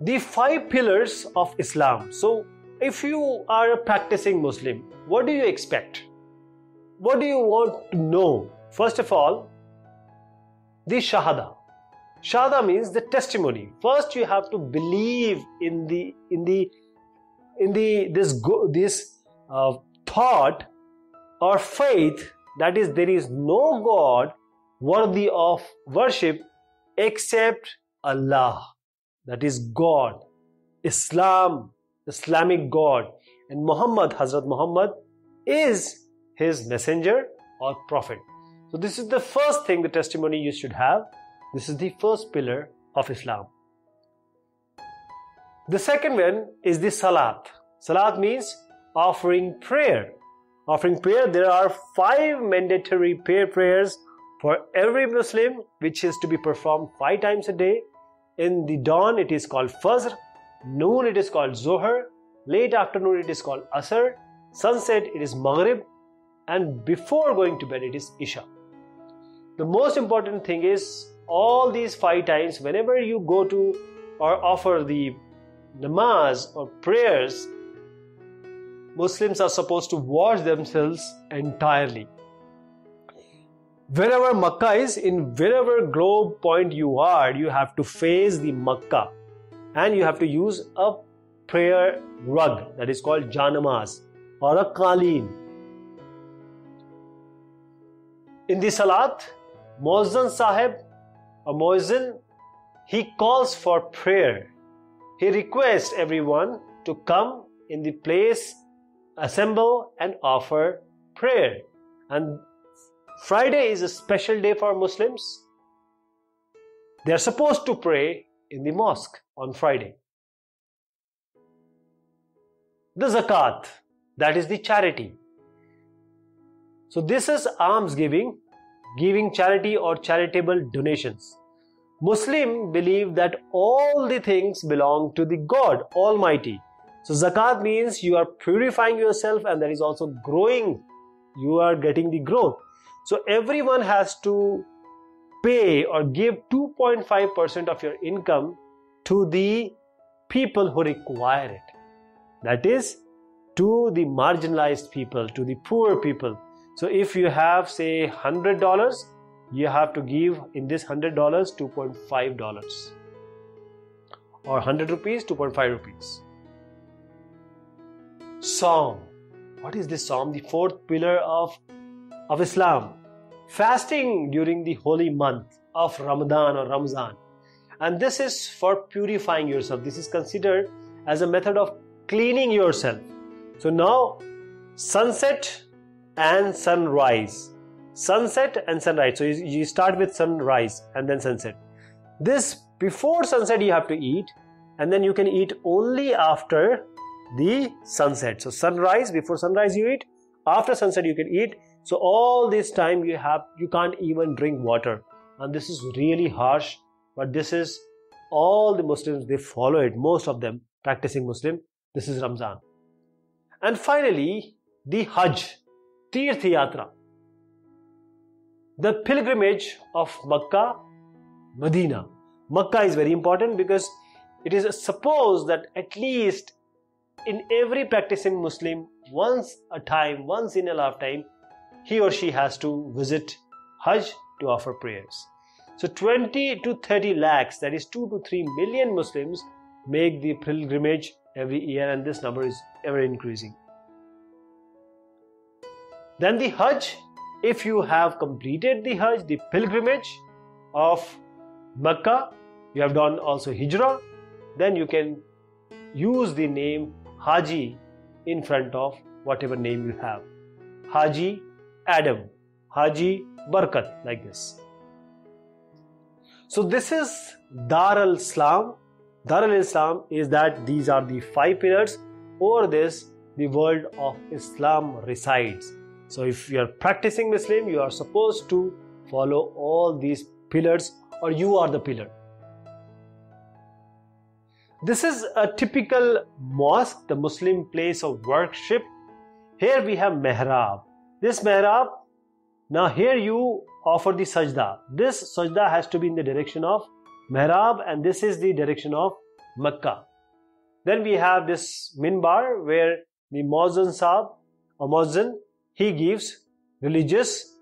The 5 pillars of Islam. So, if you are a practicing Muslim, what do you expect? What do you want to know? First of all, the Shahada. Shahada means the testimony. First, you have to believe in this thought or faith, that is, there is no God worthy of worship except Allah. That is God, Islam, Islamic God, and Muhammad, Hazrat Muhammad, is his messenger or prophet. So this is the first thing, the testimony you should have. This is the first pillar of Islam. The second one is the Salat. Salat means offering prayer. Offering prayer, there are 5 mandatory prayers for every Muslim, which is to be performed 5 times a day. In the dawn, it is called Fajr. Noon, it is called Zohar. Late afternoon, it is called Asr. Sunset, it is Maghrib. And before going to bed, it is Isha. The most important thing is, all these 5 times, whenever you go to or offer the namaz or prayers, Muslims are supposed to wash themselves entirely. Wherever Makkah is, in wherever globe point you are, you have to face the Makkah, and you have to use a prayer rug, that is called janamaz or a qaleen. In the Salat, Muazzin Sahib or Muazzin, he calls for prayer. He requests everyone to come in the place, assemble and offer prayer. And Friday is a special day for Muslims. They are supposed to pray in the mosque on Friday. The Zakat, that is the charity. So this is alms giving charity or charitable donations. Muslims believe that all the things belong to the God Almighty. So Zakat means you are purifying yourself, and there is also growing. You are getting the growth. So everyone has to pay or give 2.5% of your income to the people who require it. That is, to the marginalized people, to the poor people. So if you have, say, $100, you have to give in this $100 $2.5, or 100 rupees, 2.5 rupees. Psalm. What is this Psalm? The 4th pillar of Islam. Fasting during the holy month of Ramadan or Ramzan. And this is for purifying yourself. This is considered as a method of cleaning yourself. So now, sunset and sunrise. Sunset and sunrise. So you start with sunrise and then sunset. This, before sunset you have to eat, and then you can eat only after the sunset. So sunrise, before sunrise you eat, after sunset you can eat. So all this time you can't even drink water. And this is really harsh, but this is all the Muslims, they follow it. Most of them practicing Muslim. This is Ramzan. And finally, the Hajj, Tirth Yatra, the pilgrimage of Makkah, Medina. Makkah is very important because it is supposed that at least in every practicing Muslim, once in a lifetime, he or she has to visit Hajj to offer prayers. So 20 to 30 lakhs, that is 2 to 3 million Muslims, make the pilgrimage every year, and this number is ever increasing. Then the Hajj, if you have completed the Hajj, the pilgrimage of Makkah, you have done also Hijrah, then you can use the name Haji in front of whatever name you have. Haji Adam, Haji Barakat, like this. So this is Dar al-Islam. Dar al-Islam is that these are the 5 pillars. Over this, the world of Islam resides. So if you are practicing Muslim, you are supposed to follow all these pillars, or you are the pillar. This is a typical mosque, the Muslim place of worship. Here we have mihrab. This mihrab, now here you offer the sajda. This sajda has to be in the direction of mihrab, and this is the direction of Mecca. Then we have this minbar where the Muazzin Sahib or Muazzin, he gives religious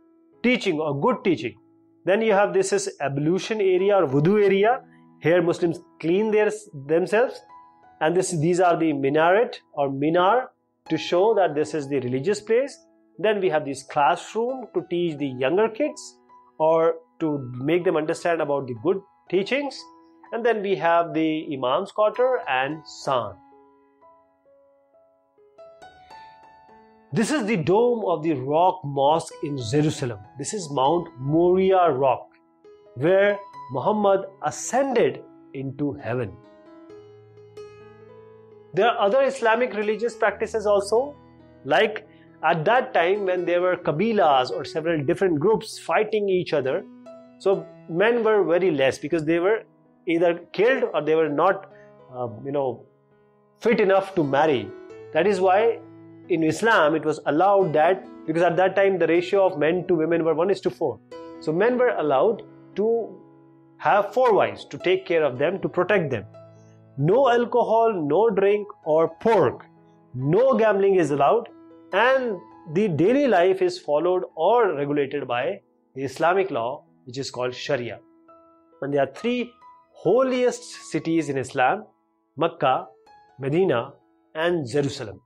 teaching or good teaching. Then you have this is ablution area or wudu area. Here Muslims clean themselves, and these are the minaret or minar to show that this is the religious place. Then we have this classroom to teach the younger kids or to make them understand about the good teachings. And then we have the Imam's quarter and San. This is the dome of the rock mosque in Jerusalem. This is Mount Moriah rock, where Muhammad ascended into heaven. There are other Islamic religious practices also, like at that time when there were Kabilas or several different groups fighting each other. So men were very less because they were either killed or they were not fit enough to marry. That is why in Islam it was allowed that, because at that time the ratio of men to women were 1:4. So men were allowed to have 4 wives to take care of them, to protect them. No alcohol, no drink or pork. No gambling is allowed, and the daily life is followed or regulated by the Islamic law, which is called Sharia. And there are 3 holiest cities in Islam: Mecca, Medina and Jerusalem.